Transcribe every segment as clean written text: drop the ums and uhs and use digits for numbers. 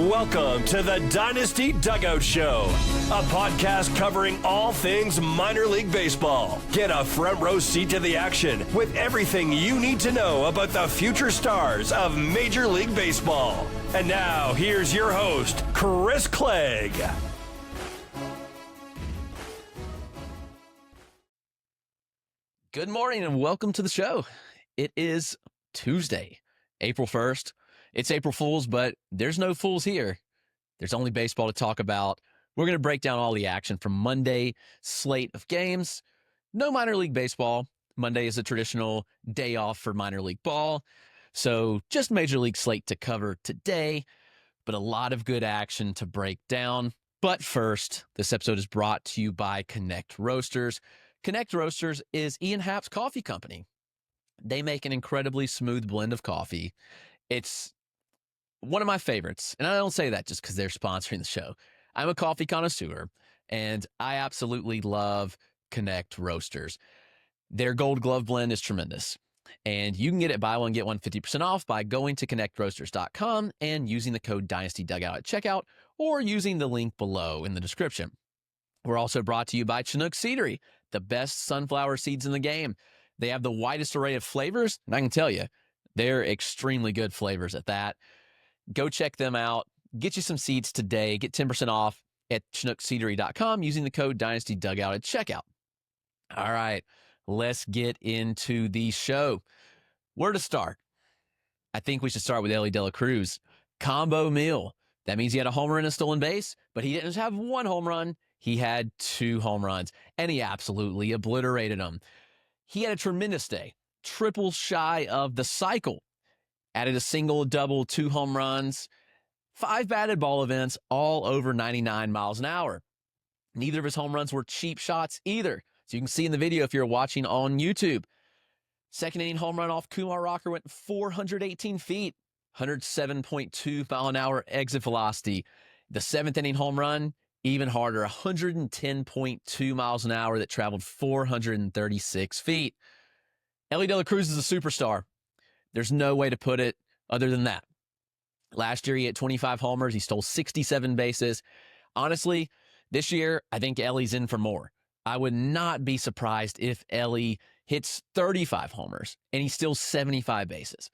Welcome to the Dynasty Dugout Show, a podcast covering all things minor league baseball. Get a front row seat to the action with everything you need to know about the future stars of Major League Baseball. And now, here's your host, Chris Clegg. Good morning and welcome to the show. It is Tuesday, April 1st. It's April Fool's, but there's no fools here. There's only baseball to talk about. We're going to break down all the action from Monday slate of games. No minor league baseball. Monday is a traditional day off for minor league ball. So just major league slate to cover today, but a lot of good action to break down. But first, this episode is brought to you by Connect Roasters. Connect Roasters is Ian Happ's coffee company. They make an incredibly smooth blend of coffee. It's one of my favorites, and I don't say that just because they're sponsoring the show. I'm a coffee connoisseur, and I absolutely love Connect Roasters. Their Gold Glove blend is tremendous, and you can get it buy one, get one 50% off by going to connectroasters.com and using the code DynastyDugout at checkout or using the link below in the description. We're also brought to you by Chinook Seedery, the best sunflower seeds in the game. They have the widest array of flavors, and I can tell you, they're extremely good flavors at that. Go check them out. Get you some seeds today. Get 10% off at chinookseedery.com using the code DynastyDugout at checkout. All right, let's get into the show. Where to start? I think we should start with Elly De La Cruz. Combo meal. That means he had a home run and a stolen base, but he didn't just have one home run. He had two home runs, and he absolutely obliterated them. He had a tremendous day. Triple shy of the cycle. Added a single, double, 2 home runs, 5 batted ball events, all over 99 miles an hour. Neither of his home runs were cheap shots either. So you can see in the video if you're watching on YouTube. Second inning home run off Kumar Rocker went 418 feet, 107.2 mile an hour exit velocity. The 7th inning home run, even harder, 110.2 miles an hour that traveled 436 feet. Elly De La Cruz is a superstar. There's no way to put it other than that. Last year, he hit 25 homers. He stole 67 bases. Honestly, this year, I think Elly's in for more. I would not be surprised if Elly hits 35 homers and he steals 75 bases.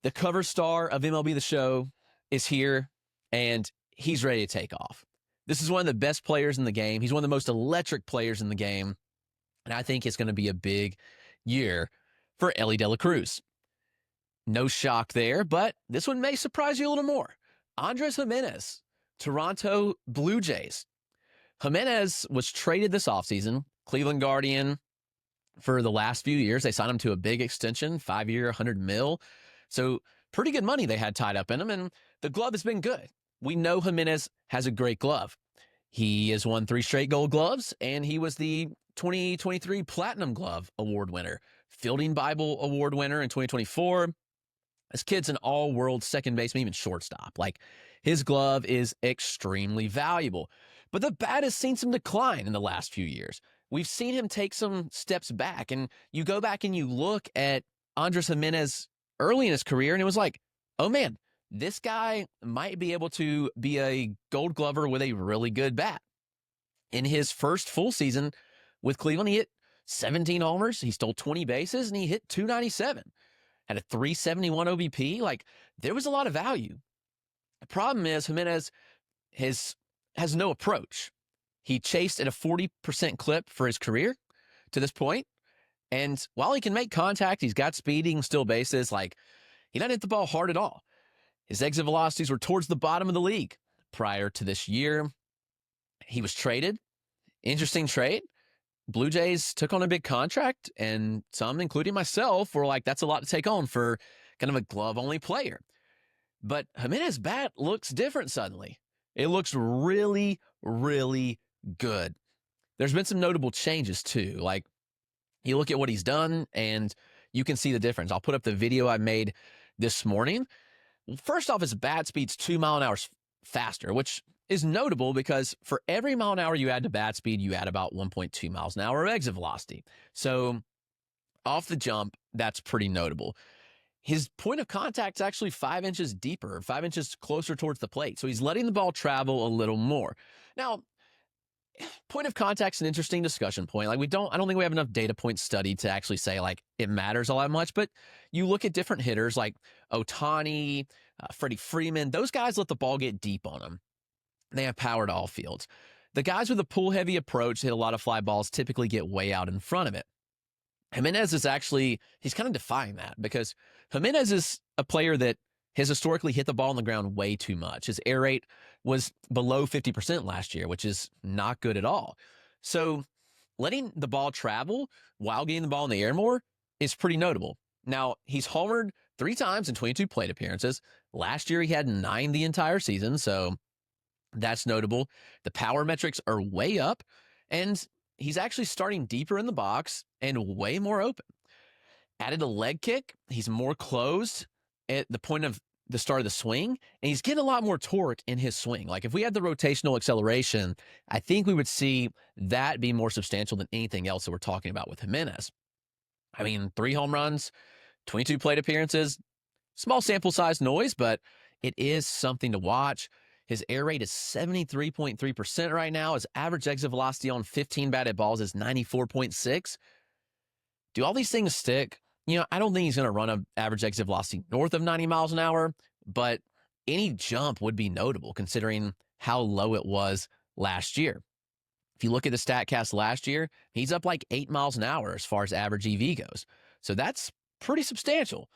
The cover star of MLB The Show is here, and he's ready to take off. This is one of the best players in the game. He's one of the most electric players in the game, and I think it's going to be a big year for Elly De La Cruz. No shock there, but this one may surprise you a little more. Andrés Gimenéz, Toronto Blue Jays. Gimenéz was traded this offseason, Cleveland Guardian, for the last few years. They signed him to a big extension, 5-year, $100 million. So pretty good money they had tied up in him, and the glove has been good. We know Gimenéz has a great glove. He has won 3 straight Gold Gloves, and he was the 2023 Platinum Glove Award winner, Fielding Bible Award winner in 2024. This kid's an all-world second baseman, even shortstop. Like, his glove is extremely valuable. But the bat has seen some decline in the last few years. We've seen him take some steps back, and you go back and you look at Andrés Gimenéz early in his career, and it was like, oh man, this guy might be able to be a Gold Glover with a really good bat. In his first full season with Cleveland, he hit 17 homers, he stole 20 bases, and he hit 297. Had a 371 OBP. Like, there was a lot of value. The problem is Gimenéz has no approach. He chased at a 40% clip for his career to this point. And while he can make contact, he's got speed, he can steal bases. Like, he doesn't hit the ball hard at all. His exit velocities were towards the bottom of the league prior to this year. He was traded. Interesting trade. Blue Jays took on a big contract, and some, including myself, were like, that's a lot to take on for kind of a glove-only player. But Gimenéz's bat looks different suddenly. It looks really, really good. There's been some notable changes, too. Like, you look at what he's done, and you can see the difference. I'll put up the video I made this morning. First off, his bat speed's 2 mile an hour faster, which is notable because for every mile an hour you add to bat speed, you add about 1.2 miles an hour of exit velocity. So off the jump, that's pretty notable. his point of contact is actually 5 inches deeper, 5 inches closer towards the plate. So he's letting the ball travel a little more. Now, point of contact's an interesting discussion point. Like I don't think we have enough data points studied to actually say like it matters all that much, but you look at different hitters like Ohtani, Freddie Freeman, those guys let the ball get deep on them. They have power to all fields. The guys with a pull heavy approach hit a lot of fly balls typically get way out in front of it. Gimenéz is actually, he's kind of defying that because Gimenéz is a player that has historically hit the ball on the ground way too much. His air rate was below 50% last year, which is not good at all. So letting the ball travel while getting the ball in the air more is pretty notable. Now, he's homered 3 times in 22 plate appearances. Last year, he had 9 the entire season, so that's notable. The power metrics are way up, and he's actually starting deeper in the box and way more open. Added a leg kick. He's more closed at the point of the start of the swing, and he's getting a lot more torque in his swing. Like if we had the rotational acceleration, I think we would see that be more substantial than anything else that we're talking about with Gimenéz. I mean, 3 home runs, 22 plate appearances, small sample size noise, but it is something to watch. His air rate is 73.3% right now. His average exit velocity on 15 batted balls is 94.6. Do all these things stick? You know, I don't think he's going to run an average exit velocity north of 90 miles an hour, but any jump would be notable considering how low it was last year. If you look at the StatCast last year, he's up like 8 miles an hour as far as average EV goes. So that's pretty substantial.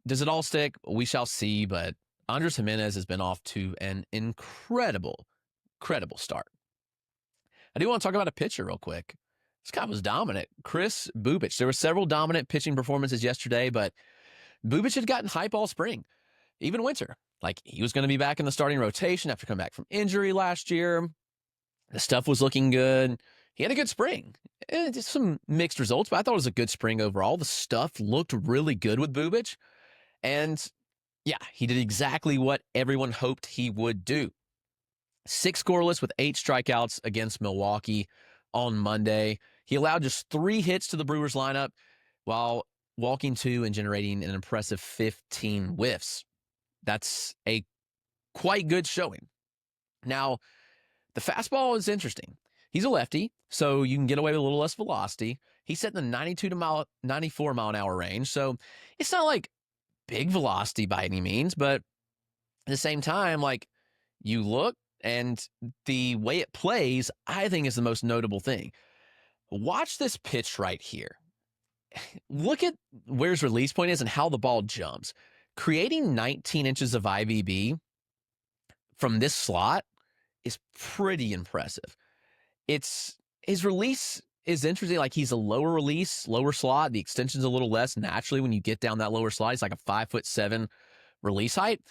Does it all stick? We shall see, but Andrés Gimenéz has been off to an incredible start. I do want to talk about a pitcher real quick. This guy was dominant. Kris Bubic. There were several dominant pitching performances yesterday, but Bubic had gotten hype all spring, even winter. Like he was going to be back in the starting rotation after coming back from injury last year. The stuff was looking good. He had a good spring. Just some mixed results, but I thought it was a good spring overall. The stuff looked really good with Bubic. And yeah, he did exactly what everyone hoped he would do. 6 scoreless with 8 strikeouts against Milwaukee on Monday. He allowed just 3 hits to the Brewers lineup while walking 2 and generating an impressive 15 whiffs. That's a quite good showing. Now, the fastball is interesting. He's a lefty, so you can get away with a little less velocity. He's set in the 92 to 94 mile an hour range, so it's not like big velocity by any means, but at the same time, like you look and the way it plays, I think is the most notable thing. Watch this pitch right here. Look at where his release point is and how the ball jumps. Creating 19 inches of IVB from this slot is pretty impressive. His release is interesting. Like he's a lower release, lower slot. The extension's a little less naturally when you get down that lower slot. It's like a 5'7" release height.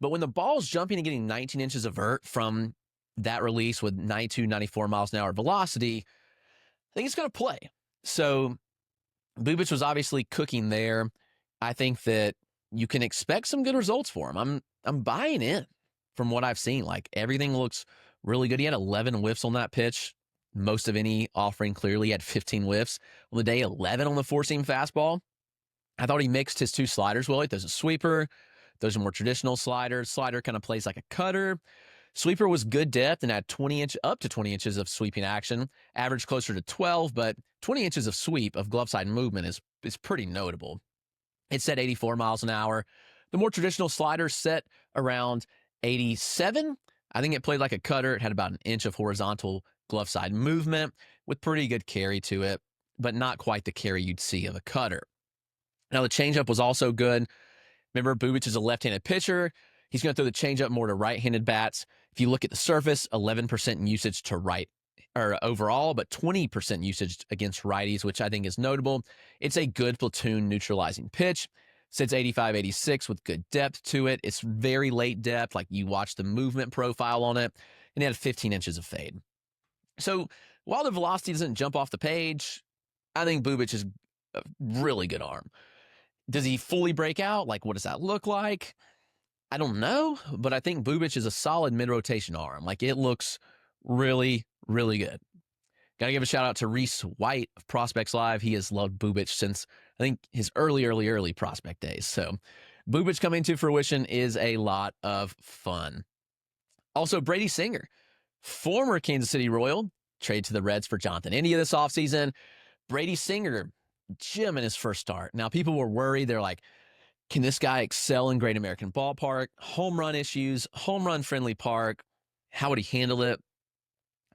But when the ball's jumping and getting 19 inches of vert from that release with 92, 94 miles an hour velocity, I think it's going to play. So Bubic was obviously cooking there. I think that you can expect some good results for him. I'm buying in from what I've seen. Like everything looks really good. He had 11 whiffs on that pitch. Most of any offering clearly had 15 whiffs. On the day, 11 on the 4-seam fastball. I thought he mixed his 2 sliders well. He throws a sweeper. Those are more traditional sliders. Slider kind of plays like a cutter. Sweeper was good depth and had up to 20 inches of sweeping action. Average closer to 12, but 20 inches of sweep of glove side movement is pretty notable. It set 84 miles an hour. The more traditional sliders set around 87. I think it played like a cutter. It had about an inch of horizontal glove side movement with pretty good carry to it, but not quite the carry you'd see of a cutter. Now, the changeup was also good. Remember, Bubic is a left-handed pitcher. He's going to throw the changeup more to right-handed bats. If you look at the surface, 11% usage to right or overall, but 20% usage against righties, which I think is notable. It's a good platoon neutralizing pitch. Sits 85, 86 with good depth to it. It's very late depth. Like you watch the movement profile on it, and it had 15 inches of fade. So while the velocity doesn't jump off the page, I think Bubic is a really good arm. Does he fully break out? Like, what does that look like? I don't know, but I think Bubic is a solid mid-rotation arm. Like, it looks really, really good. Got to give a shout out to Reese White of Prospects Live. He has loved Bubic since I think his early prospect days. So Bubic coming to fruition is a lot of fun. Also, Brady Singer, former Kansas City Royal, traded to the Reds for Jonathan India this offseason. Brady Singer, gem in his first start. Now, people were worried. They're like, can this guy excel in Great American Ballpark? Home run issues, home run friendly park. How would he handle it?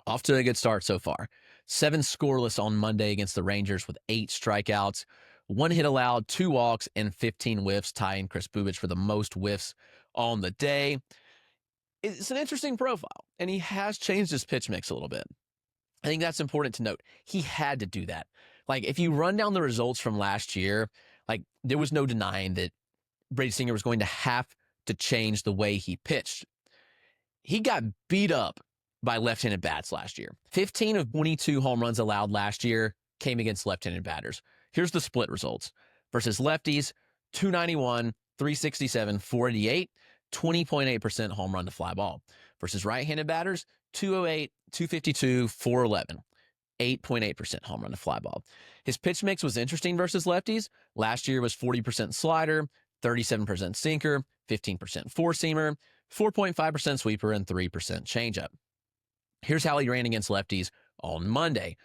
Off to a good start so far. 7 scoreless on Monday against the Rangers with 8 strikeouts, 1 hit allowed, 2 walks, and 15 whiffs, tying Kris Bubic for the most whiffs on the day. It's an interesting profile, and he has changed his pitch mix a little bit. I think that's important to note. He had to do that. Like, if you run down the results from last year, like, there was no denying that Brady Singer was going to have to change the way he pitched. He got beat up by left-handed bats last year. 15 of 22 home runs allowed last year came against left-handed batters. Here's the split results. Versus lefties, 291, 367, 488, 20.8% home run to fly ball. Versus right-handed batters, 208, 252, 411. 8.8% home run to fly ball. His pitch mix was interesting versus lefties. Last year was 40% slider, 37% sinker, 15% four-seamer, 4.5% sweeper, and 3% changeup. Here's how he ran against lefties on Monday.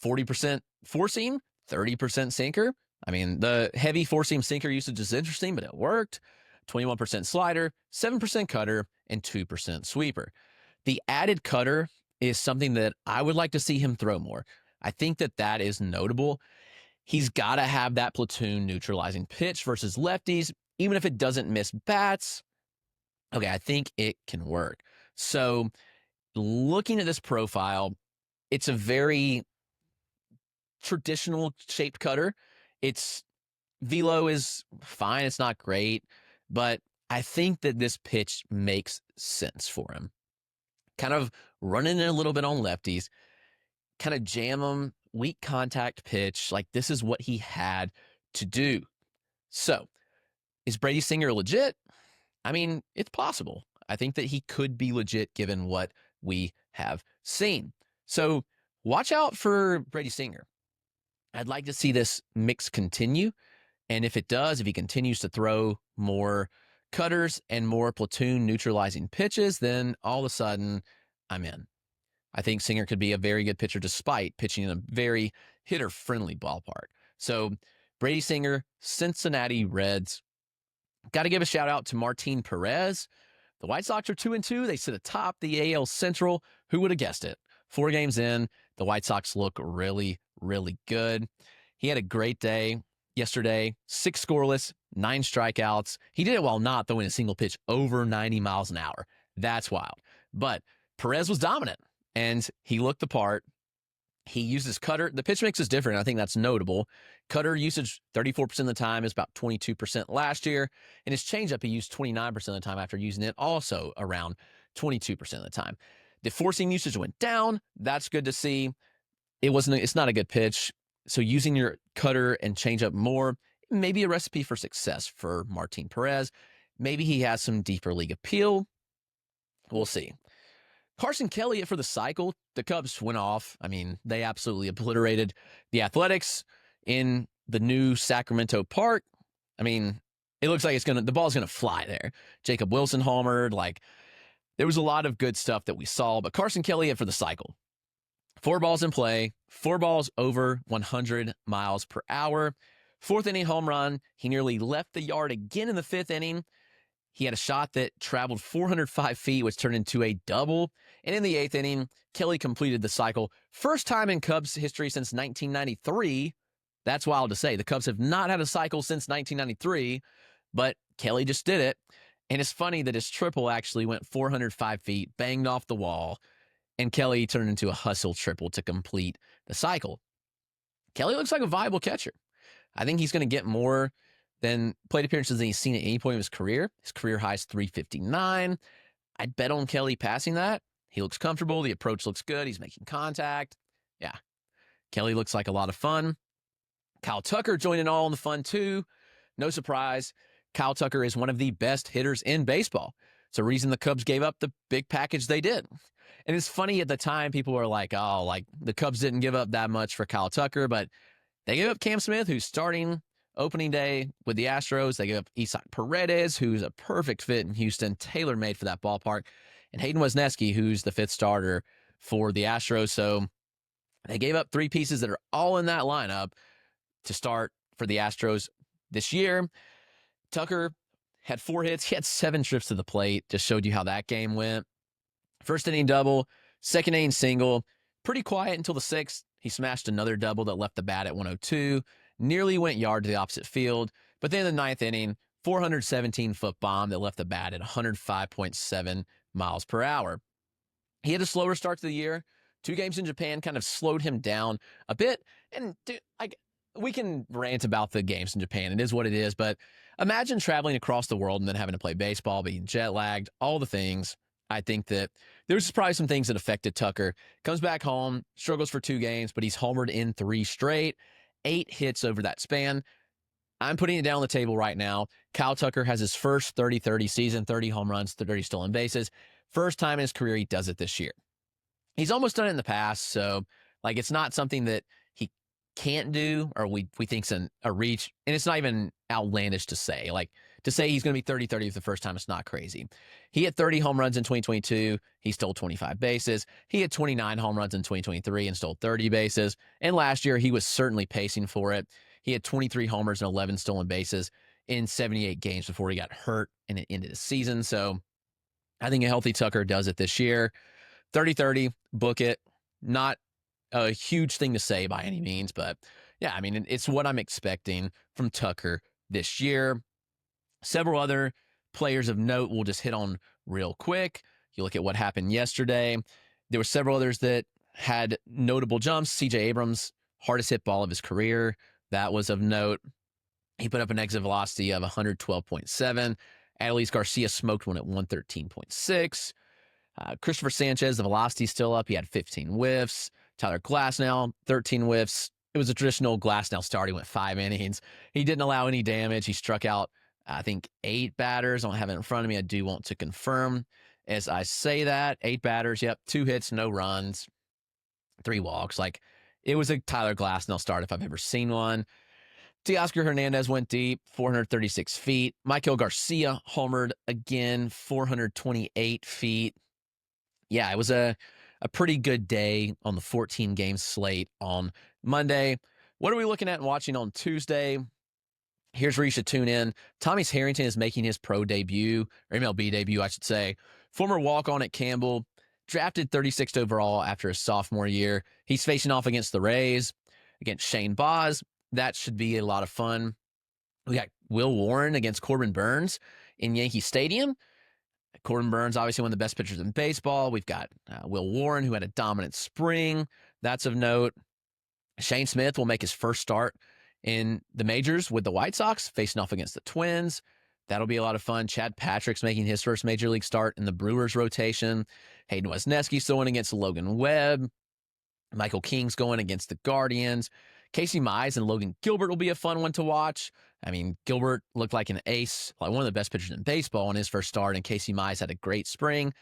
40% four-seam, 30% sinker. I mean, the heavy four-seam sinker usage is interesting, but it worked. 21% slider, 7% cutter, and 2% sweeper. The added cutter is something that I would like to see him throw more. I think that is notable. He's got to have that platoon neutralizing pitch versus lefties, even if it doesn't miss bats. Okay, I think it can work. So looking at this profile, it's a very traditional shaped cutter. Its velo is fine. It's not great, but I think that this pitch makes sense for him. Kind of running in a little bit on lefties, kind of jam them, weak contact pitch. Like, this is what he had to do. So, is Brady Singer legit? I mean, it's possible. I think that he could be legit given what we have seen. So, watch out for Brady Singer. I'd like to see this mix continue. And if it does, if he continues to throw more cutters and more platoon neutralizing pitches, then all of a sudden I'm in. I think Singer could be a very good pitcher despite pitching in a very hitter-friendly ballpark. So Brady Singer, Cincinnati Reds. Got to give a shout out to Martin Perez. The White Sox are 2-2. They sit atop the AL Central. Who would have guessed it? 4 games in, the White Sox look really, really good. He had a great day yesterday. 6 scoreless, 9 strikeouts. He did it while not throwing a single pitch over 90 miles an hour. That's wild. But Perez was dominant, and he looked the part. He used his cutter. The pitch mix is different. I think that's notable. Cutter usage 34% of the time, is about 22% last year. And his changeup, he used 29% of the time after using it, also around 22% of the time. The four-seam usage went down. That's good to see. It's not a good pitch. So using your cutter and changeup more, maybe a recipe for success for Martin Perez. Maybe he has some deeper league appeal. We'll see. Carson Kelly for the cycle. The Cubs went off. I mean, they absolutely obliterated the Athletics in the new Sacramento Park. I mean, it looks like the ball's gonna fly there. Jacob Wilson homered. Like, there was a lot of good stuff that we saw, but Carson Kelly for the cycle. 4 balls in play, 4 balls over 100 miles per hour. 4th inning home run. He nearly left the yard again in the 5th inning. He had a shot that traveled 405 feet, which turned into a double. And in the 8th inning, Kelly completed the cycle. First time in Cubs history since 1993. That's wild to say. The Cubs have not had a cycle since 1993, but Kelly just did it. And it's funny that his triple actually went 405 feet, banged off the wall, and Kelly turned into a hustle triple to complete the cycle. Kelly looks like a viable catcher. I think he's going to get more than plate appearances than he's seen at any point of his career. His career high is 359. I'd bet on Kelly passing that. He looks comfortable. The approach looks good. He's making contact. Yeah. Kelly looks like a lot of fun. Kyle Tucker joining all in the fun too. No surprise. Kyle Tucker is one of the best hitters in baseball. It's a reason the Cubs gave up the big package they did. And it's funny, at the time, people were like, oh, like the Cubs didn't give up that much for Kyle Tucker, but they gave up Cam Smith, who's starting Opening day with the Astros, they gave up Isaac Paredes, who's a perfect fit in Houston, tailor-made for that ballpark, and Hayden Wesneski, who's the fifth starter for the Astros. So they gave up three pieces that are all in that lineup to start for the Astros this year. Tucker had 4 hits. He had 7 trips to the plate. Just showed you how that game went. First inning double, second inning single. Pretty quiet until the 6th. He smashed another double that left the bat at 102. Nearly went yard to the opposite field. But then in the 9th inning, 417-foot bomb that left the bat at 105.7 miles per hour. He had a slower start to the year. 2 games in Japan kind of slowed him down a bit. And dude, we can rant about the games in Japan. It is what it is. But imagine traveling across the world and then having to play baseball, being jet lagged, all the things. I think that there's probably some things that affected Tucker. Comes back home, struggles for 2 games, but he's homered in 3 straight, 8 hits over that span. I'm putting it down on the table right now. Kyle Tucker has his first 30-30 season, 30 home runs, 30 stolen bases. First time in his career he does it this year. He's almost done it in the past, so it's not something that he can't do or we think's a reach, and it's not even outlandish to say. To say he's going to be 30-30 for the first time, it's not crazy. He had 30 home runs in 2022. He stole 25 bases. He had 29 home runs in 2023 and stole 30 bases. And last year, he was certainly pacing for it. He had 23 homers and 11 stolen bases in 78 games before he got hurt and it ended the season. So I think a healthy Tucker does it this year. 30-30, book it. Not a huge thing to say by any means, but yeah, I mean, it's what I'm expecting from Tucker this year. Several other players of note we'll just hit on real quick. You look at what happened yesterday. There were several others that had notable jumps. C.J. Abrams, hardest hit ball of his career. That was of note. He put up an exit velocity of 112.7. Adolis Garcia smoked one at 113.6. Christopher Sanchez, the velocity's still up. He had 15 whiffs. Tyler Glasnow, 13 whiffs. It was a traditional Glasnow start. He went 5 innings. He didn't allow any damage. He struck out, I think, 8 batters. I don't have it in front of me. I do want to confirm as I say that. 8 batters, yep. 2 hits, no runs, 3 walks. It was a Tyler Glasnow start if I've ever seen one. Teoscar Hernandez went deep, 436 feet. Michael Garcia homered again, 428 feet. Yeah, it was a pretty good day on the 14-game slate on Monday. What are we looking at and watching on Tuesday? Here's where you should tune in. Thomas Harrington is making his pro debut, or MLB debut, I should say. Former walk-on at Campbell, drafted 36th overall after his sophomore year. He's facing off against the Rays, against Shane Baz. That should be a lot of fun. We got Will Warren against Corbin Burns in Yankee Stadium. Corbin Burns, obviously one of the best pitchers in baseball. We've got Will Warren, who had a dominant spring. That's of note. Shane Smith will make his first start in the majors with the White Sox, facing off against the Twins. That'll be a lot of fun. Chad Patrick's making his first major league start in the Brewers rotation. Hayden Wesneski's throwing against Logan Webb. Michael King's going against the Guardians. Casey Mize and Logan Gilbert will be a fun one to watch. I mean, Gilbert looked like an ace, like one of the best pitchers in baseball in his first start, and Casey Mize had a great spring.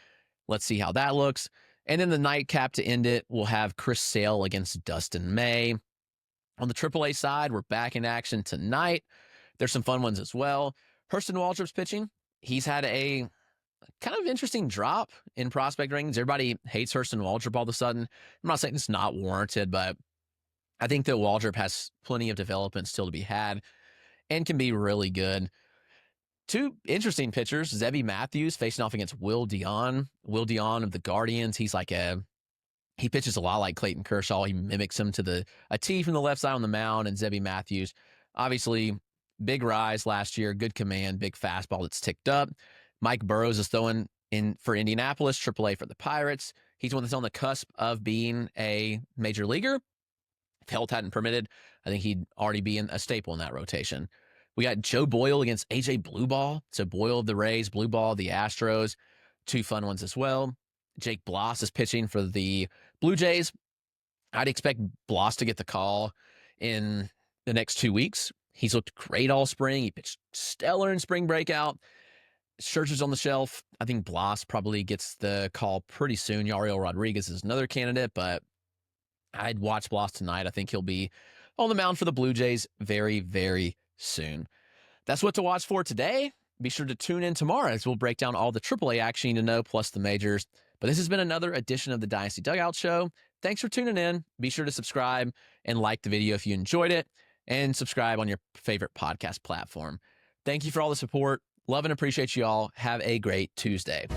Let's see how that looks. And then the nightcap to end it, we'll have Chris Sale against Dustin May. On the AAA side, we're back in action tonight. There's some fun ones as well. Hurston Waldrop's pitching. He's had a kind of interesting drop in prospect rankings. Everybody hates Hurston Waldrop all of a sudden. I'm not saying it's not warranted, but I think that Waldrop has plenty of development still to be had and can be really good. 2 interesting pitchers, Zebby Matthews facing off against Will Dion. Will Dion of the Guardians. He pitches a lot like Clayton Kershaw. He mimics him to a T from the left side on the mound. And Zebby Matthews, obviously, big rise last year, good command, big fastball that's ticked up. Mike Burrows is throwing in for Indianapolis, AAA for the Pirates. He's one that's on the cusp of being a major leaguer. If health hadn't permitted, I think he'd already be a staple in that rotation. We got Joe Boyle against AJ Blueball. So Boyle of the Rays, Blueball of the Astros. 2 fun ones as well. Jake Bloss is pitching for the Blue Jays. I'd expect Bloss to get the call in the next 2 weeks. He's looked great all spring. He pitched stellar in spring breakout. Scherzer's on the shelf. I think Bloss probably gets the call pretty soon. Yariel Rodriguez is another candidate, but I'd watch Bloss tonight. I think he'll be on the mound for the Blue Jays very, very soon. That's what to watch for today. Be sure to tune in tomorrow as we'll break down all the AAA action you need to know, plus the majors. But this has been another edition of the Dynasty Dugout Show. Thanks for tuning in. Be sure to subscribe and like the video if you enjoyed it, and subscribe on your favorite podcast platform. Thank you for all the support. Love and appreciate you all. Have a great Tuesday.